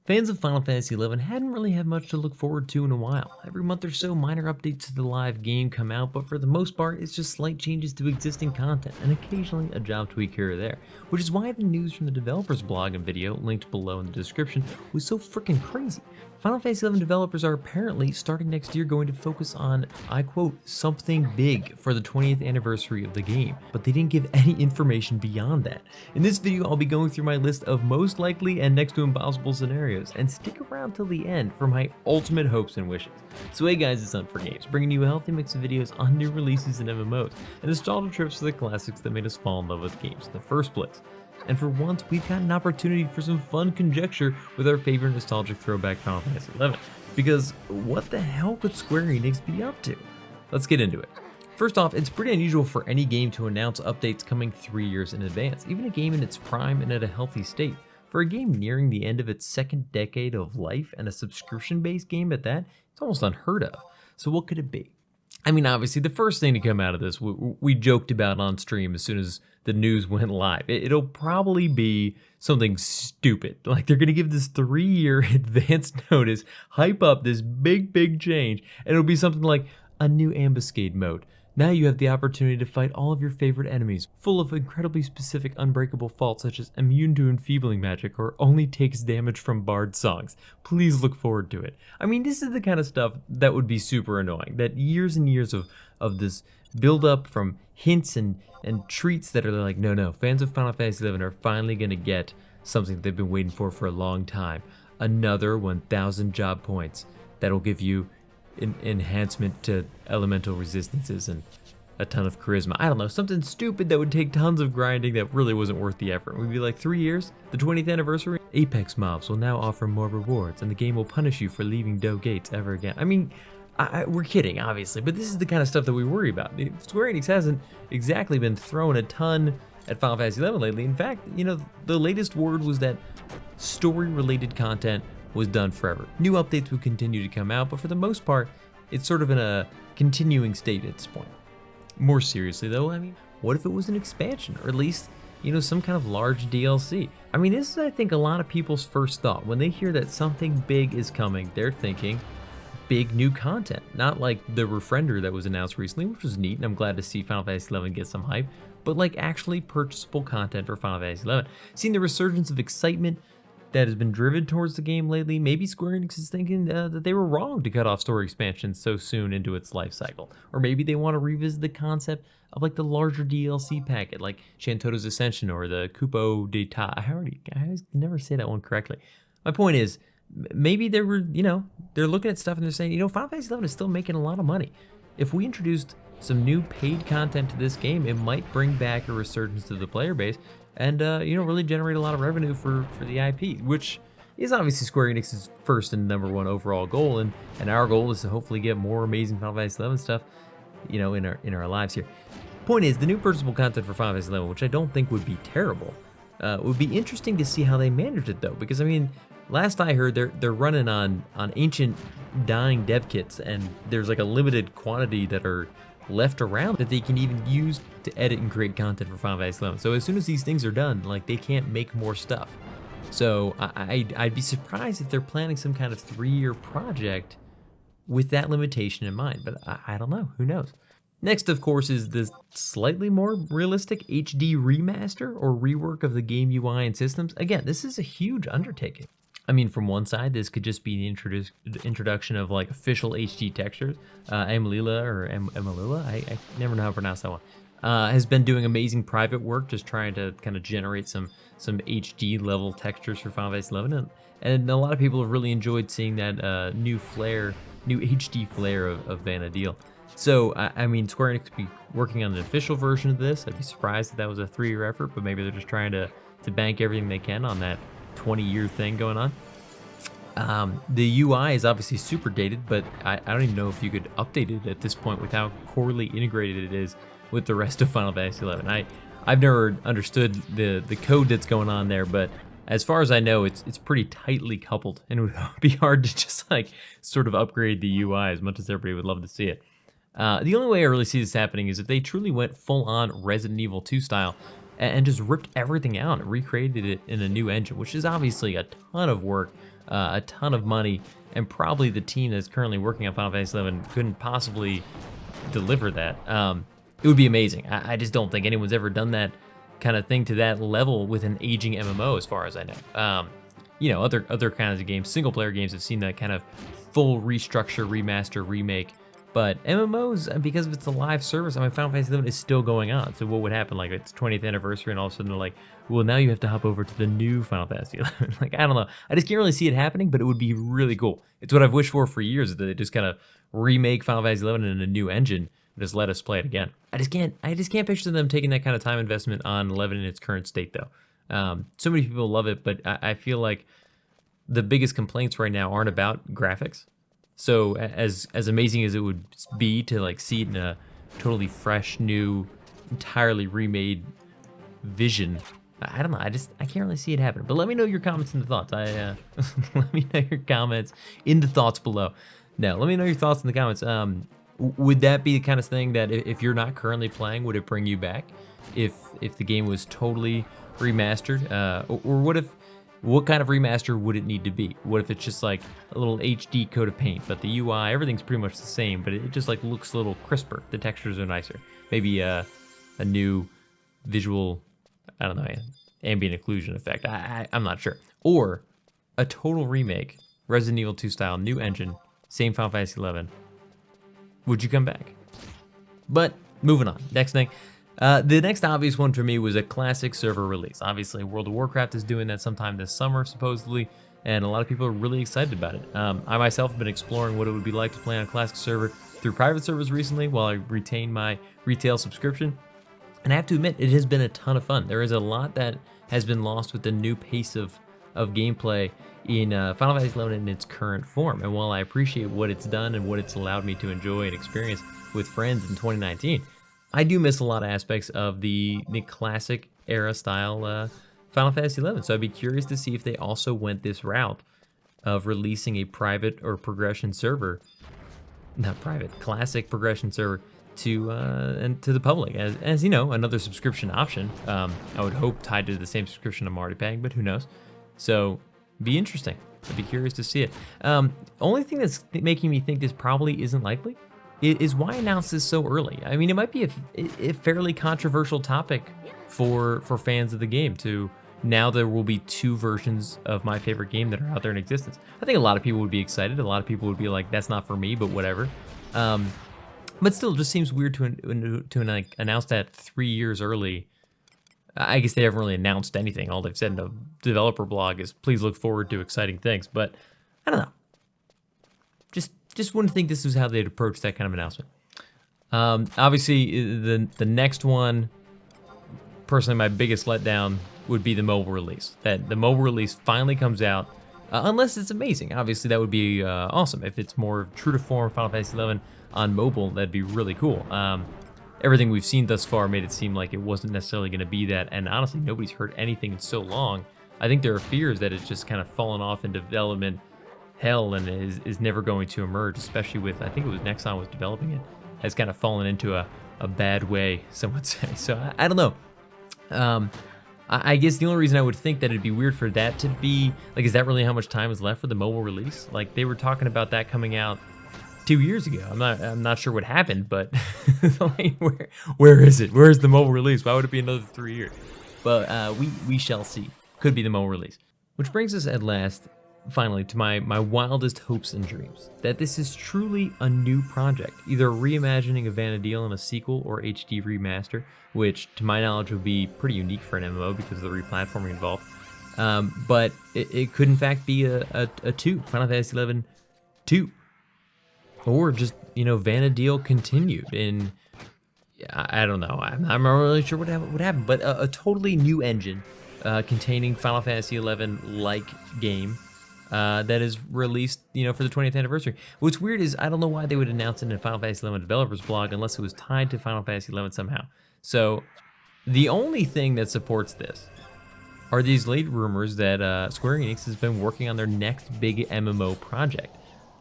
Fans of Final Fantasy XI hadn't really had much to look forward to in a while. Every month or so, minor updates to the live game come out, but for the most part, it's just slight changes to existing content, and occasionally a job tweak here or there, which is why the news from the developers blog and video, linked below in the description, was so freaking crazy. Final Fantasy XI developers are apparently, starting next year, going to focus on, I quote, something big for the 20th anniversary of the game, but they didn't give any information beyond that. In this video, I'll be going through my list of most likely and next to impossible scenarios, and stick around till the end for my ultimate hopes and wishes. So hey guys, it's Hunt for Games, bringing you a healthy mix of videos on new releases and MMOs, and nostalgia trips for the classics that made us fall in love with games in the first place. And for once, we've got an opportunity for some fun conjecture with our favorite nostalgic throwback Final Fantasy XI. Because what the hell could Square Enix be up to? Let's get into it. First off, it's pretty unusual for any game to announce updates coming 3 years in advance, even a game in its prime and at a healthy state. For a game nearing the end of its second decade of life and a subscription-based game at that, it's almost unheard of. So what could it be? I mean, obviously, the first thing to come out of this, we joked about on stream as soon as the news went live. It'll probably be something stupid. Like, they're going to give this 3-year advance notice, hype up this big change, and it'll be something like a new ambuscade mode. Now you have the opportunity to fight all of your favorite enemies, full of incredibly specific unbreakable faults such as immune to enfeebling magic or only takes damage from bard songs. Please look forward to it. I mean, this is the kind of stuff that would be super annoying, that years and years of this build up from hints and treats that are like, no, fans of Final Fantasy XI are finally going to get something they've been waiting for a long time. Another 1,000 job points that'll give you enhancement to elemental resistances and a ton of charisma. I don't know, something stupid that would take tons of grinding that really wasn't worth the effort. We'd be like, 3 years? The 20th anniversary? Apex mobs will now offer more rewards and the game will punish you for leaving Doe Gates ever again. I mean, we're kidding, obviously, but this is the kind of stuff that we worry about. Square Enix hasn't exactly been throwing a ton at Final Fantasy XI lately. In fact, you know, the latest word was that story-related content was done forever. New updates would continue to come out, but for the most part, it's sort of in a continuing state at this point. More seriously though, I mean, what if it was an expansion, or at least, you know, some kind of large DLC? I mean, this is, I think, a lot of people's first thought. When they hear that something big is coming, they're thinking big new content, not like the Refrender that was announced recently, which was neat, and I'm glad to see Final Fantasy XI get some hype, but like actually purchasable content for Final Fantasy XI. Seeing the resurgence of excitement that has been driven towards the game lately, maybe Square Enix is thinking that they were wrong to cut off story expansions so soon into its life cycle. Or maybe they want to revisit the concept of like the larger DLC packet, like Shantoto's Ascension or the Kupo de Ta. I never say that one correctly. My point is, maybe they were, you know, they're looking at stuff and they're saying, you know, Final Fantasy XI is still making a lot of money. If we introduced some new paid content to this game, it might bring back a resurgence to the player base and, you know, really generate a lot of revenue for the IP, which is obviously Square Enix's first and #1 overall goal, and our goal is to hopefully get more amazing Final Fantasy XI stuff, you know, in our lives here. Point is, the new purchasable content for Final Fantasy XI, which I don't think would be terrible, would be interesting to see how they managed it though, because I mean, last I heard, they're running on ancient dying dev kits, and there's like a limited quantity that are left around that they can even use to edit and create content for Final Fantasy XI. So as soon as these things are done, like, they can't make more stuff. So I'd be surprised if they're planning some kind of 3-year project with that limitation in mind, but I don't know, who knows? Next, of course, is the slightly more realistic HD remaster or rework of the game UI and systems. Again, this is a huge undertaking. I mean, from one side, this could just be the introduction of like official HD textures. Amalila, I never know how to pronounce that one, has been doing amazing private work, just trying to kind of generate some HD level textures for Final Fantasy XI, and a lot of people have really enjoyed seeing that new HD flare of Vana'diel. So, I mean, Square Enix could be working on an official version of this. I'd be surprised if that was a 3-year effort, but maybe they're just trying to bank everything they can on that 20-year thing going on. The UI is obviously super dated, but I don't even know if you could update it at this point with how poorly integrated it is with the rest of Final Fantasy XI. I've never understood the code that's going on there, but as far as I know, it's pretty tightly coupled, and it would be hard to just like sort of upgrade the UI as much as everybody would love to see it. The only way I really see this happening is if they truly went full-on Resident Evil 2 style, and just ripped everything out and recreated it in a new engine, which is obviously a ton of work, a ton of money, and probably the team that's currently working on Final Fantasy XI couldn't possibly deliver that. It would be amazing. I just don't think anyone's ever done that kind of thing to that level with an aging MMO, as far as I know. You know, other kinds of games, single player games, have seen that kind of full restructure, remaster, remake. But MMOs, because of its a live service, I mean, Final Fantasy XI is still going on. So what would happen? Like, it's 20th anniversary, and all of a sudden they're like, well, now you have to hop over to the new Final Fantasy XI. Like, I don't know. I just can't really see it happening, but it would be really cool. It's what I've wished for years, is that they just kind of remake Final Fantasy XI in a new engine and just let us play it again. I just can't picture them taking that kind of time investment on 11 in its current state, though. So many people love it, but I feel like the biggest complaints right now aren't about graphics. So as amazing as it would be to like see it in a totally fresh, new, entirely remade vision, I don't know. I can't really see it happening. But let me know your comments and the thoughts. Let me know your comments in the thoughts below. Now, let me know your thoughts in the comments. Would that be the kind of thing that if you're not currently playing, would it bring you back? If the game was totally remastered, or what kind of remaster would it need to be? What if it's just like a little HD coat of paint, but the UI, everything's pretty much the same, but it just like looks a little crisper. The textures are nicer. Maybe a new visual, I don't know, ambient occlusion effect. I'm not sure. Or a total remake, Resident Evil 2 style, new engine, same Final Fantasy XI. Would you come back? But moving on. Next thing. The next obvious one for me was a classic server release. Obviously, World of Warcraft is doing that sometime this summer, supposedly, and a lot of people are really excited about it. I myself have been exploring what it would be like to play on a classic server through private servers recently while I retain my retail subscription. And I have to admit, it has been a ton of fun. There is a lot that has been lost with the new pace of gameplay in Final Fantasy XI in its current form. And while I appreciate what it's done and what it's allowed me to enjoy and experience with friends in 2019, I do miss a lot of aspects of the classic era style Final Fantasy XI. So I'd be curious to see if they also went this route of releasing a private or progression server, not private, classic progression server to the public as you know, another subscription option. I would hope tied to the same subscription I'm already paying, but who knows? So be interesting. I'd be curious to see it. Only thing that's making me think this probably isn't likely is why announce this so early? I mean, it might be a fairly controversial topic for fans of the game to now there will be two versions of my favorite game that are out there in existence. I think a lot of people would be excited. A lot of people would be like, that's not for me, but whatever. But still, it just seems weird to like, announce that 3 years early. I guess they haven't really announced anything. All they've said in the developer blog is, please look forward to exciting things. But I don't know. Just wouldn't think this is how they'd approach that kind of announcement. Obviously, the next one, personally, my biggest letdown would be the mobile release. That the mobile release finally comes out, unless it's amazing. Obviously, that would be awesome. If it's more true to form Final Fantasy XI on mobile, that'd be really cool. Everything we've seen thus far made it seem like it wasn't necessarily going to be that, and honestly, nobody's heard anything in so long. I think there are fears that it's just kind of fallen off in development hell and is never going to emerge, especially with, I think it was Nexon was developing it, has kind of fallen into a bad way, some would say. So I don't know. I guess the only reason I would think that it'd be weird for that to be, like, is that really how much time is left for the mobile release? Like, they were talking about that coming out 2 years ago. I'm not sure what happened, but like, where is it? Where is the mobile release? Why would it be another 3 years? But we shall see. Could be the mobile release. Which brings us at last, finally, to my wildest hopes and dreams. That this is truly a new project. Either a reimagining of Vana'diel in a sequel or HD remaster, which to my knowledge would be pretty unique for an MMO because of the replatforming involved. But it could in fact be a 2, Final Fantasy XI 2. Or just, you know, Vana'diel continued in, I don't know, I'm not really sure what happened, but a totally new engine containing Final Fantasy XI-like game that is released, you know, for the 20th anniversary. What's weird is I don't know why they would announce it in a Final Fantasy XI developers blog unless it was tied to Final Fantasy XI somehow. So the only thing that supports this are these late rumors that Square Enix has been working on their next big MMO project.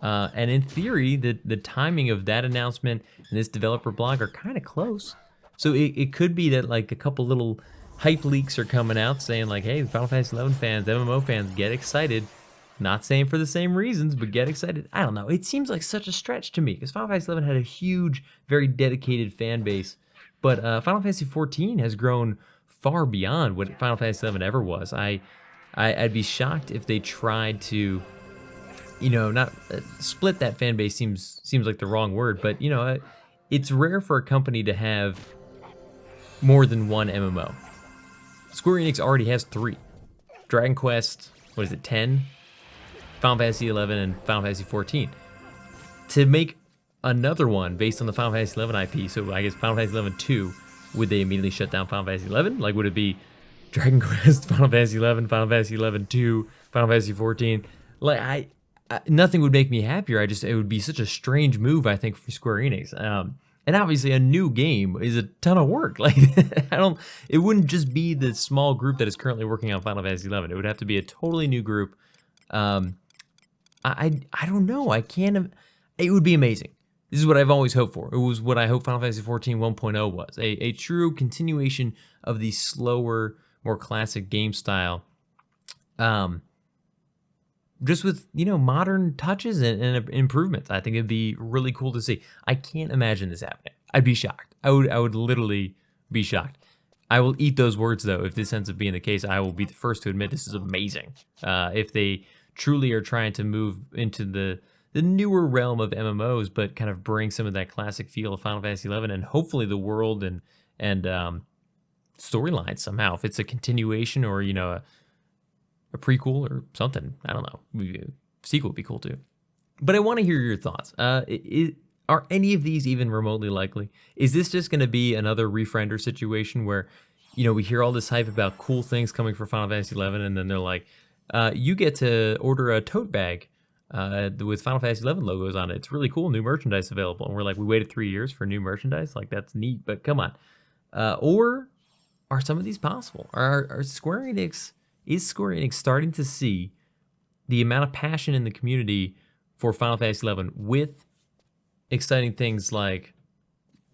And in theory, the timing of that announcement and this developer blog are kind of close. So it could be that like a couple little hype leaks are coming out saying like, hey, Final Fantasy 11 fans, MMO fans, get excited. Not saying for the same reasons, but get excited. I don't know. It seems like such a stretch to me because Final Fantasy 11 had a huge, very dedicated fan base, but Final Fantasy 14 has grown far beyond what Final Fantasy 11 ever was. I'd be shocked if they tried to, not split that fan base. Seems like the wrong word, but it's rare for a company to have more than one MMO. Square Enix already has 3. Dragon Quest, what is it, 10? Final Fantasy 11 and Final Fantasy 14. To make another one based on the Final Fantasy 11 IP, so I guess Final Fantasy 11 2, would they immediately shut down Final Fantasy 11? Like, would it be Dragon Quest, Final Fantasy 11, Final Fantasy 11 2, Final Fantasy 14? Like, I nothing would make me happier. It would be such a strange move, I think, for Square Enix. And obviously, a new game is a ton of work. Like, it wouldn't just be the small group that is currently working on Final Fantasy 11. It would have to be a totally new group. I don't know. It would be amazing. This is what I've always hoped for. It was what I hope Final Fantasy 14 1.0 was. A true continuation of the slower, more classic game style. Just with, modern touches and improvements. I think it'd be really cool to see. I can't imagine this happening. I'd be shocked. I would literally be shocked. I will eat those words, though. If this ends up being the case, I will be the first to admit this is amazing. If they truly are trying to move into the newer realm of MMOs, but kind of bring some of that classic feel of Final Fantasy 11 and hopefully the world and storyline somehow. If it's a continuation or, a prequel or something, I don't know. A sequel would be cool too. But I want to hear your thoughts. Are any of these even remotely likely? Is this just going to be another Refriender situation where, we hear all this hype about cool things coming for Final Fantasy 11, and then they're like, you get to order a tote bag with Final Fantasy 11 logos on it. It's really cool, new merchandise available. And we're like, we waited 3 years for new merchandise? Like, that's neat, but come on. Or are some of these possible? Is Square Enix starting to see the amount of passion in the community for Final Fantasy 11 with exciting things like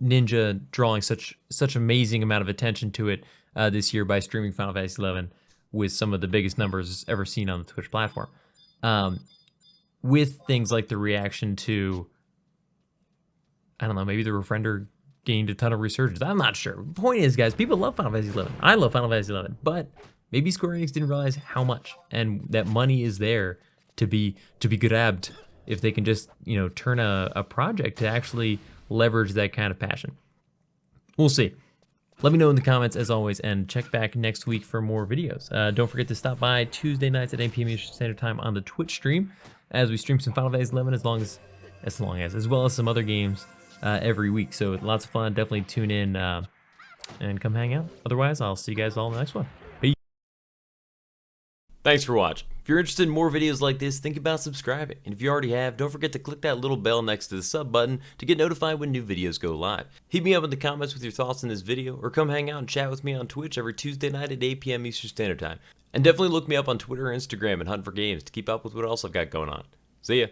Ninja drawing such amazing amount of attention to it this year by streaming Final Fantasy 11 with some of the biggest numbers ever seen on the Twitch platform. With things like the reaction to, I don't know, maybe the Refriender gained a ton of resurgence. I'm not sure. The point is, guys, people love Final Fantasy 11. I love Final Fantasy 11, but maybe Square Enix didn't realize how much, and that money is there to be grabbed if they can just, turn a project to actually leverage that kind of passion. We'll see. Let me know in the comments, as always, and check back next week for more videos. Don't forget to stop by Tuesday nights at 8 p.m. Eastern Standard Time on the Twitch stream, as we stream some Final Fantasy 11 as well as some other games every week. So lots of fun. Definitely tune in and come hang out. Otherwise, I'll see you guys all in the next one. Peace. Thanks for watching. If you're interested in more videos like this, think about subscribing. And if you already have, don't forget to click that little bell next to the sub button to get notified when new videos go live. Hit me up in the comments with your thoughts on this video, or come hang out and chat with me on Twitch every Tuesday night at 8 p.m. Eastern Standard Time. And definitely look me up on Twitter or Instagram and Hunt for Games to keep up with what else I've got going on. See ya.